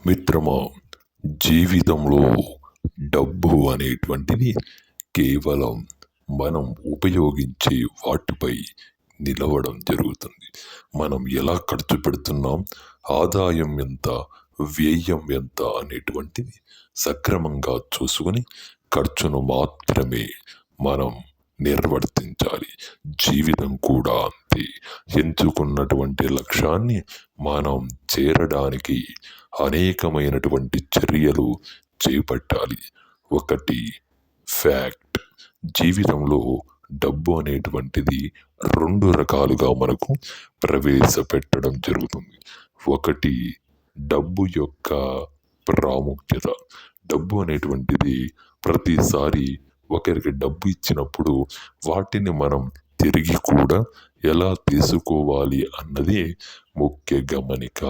మిత్రమా, జీవితంలో డబ్బు అనేటువంటిది కేవలం మనం ఉపయోగించే వాటిపై నిలవడం జరుగుతుంది. మనం ఎలా ఖర్చు పెడుతున్నాం, ఆదాయం ఎంత, వ్యయం ఎంత అనేటువంటిది సక్రమంగా చూసుకొని ఖర్చును మాత్రమే మనం నిర్వర్తించాలి. జీవితం కూడా అంతే. ఎంచుకున్నటువంటి లక్ష్యాన్ని మనం చేరడానికి అనేకమైనటువంటి చర్యలు చేపట్టాలి. ఒకటి ఫ్యాక్ట్, జీవితంలో డబ్బు అనేటువంటిది రెండు రకాలుగా మనకు ప్రవేశపెట్టడం జరుగుతుంది. ఒకటి డబ్బు యొక్క ప్రాముఖ్యత. డబ్బు అనేటువంటిది ప్రతిసారి ఒకరికి డబ్బు ఇచ్చినప్పుడు వాటిని మనం తిరిగి కూడా ఎలా తీసుకోవాలి అన్నది ముఖ్య గమనిక.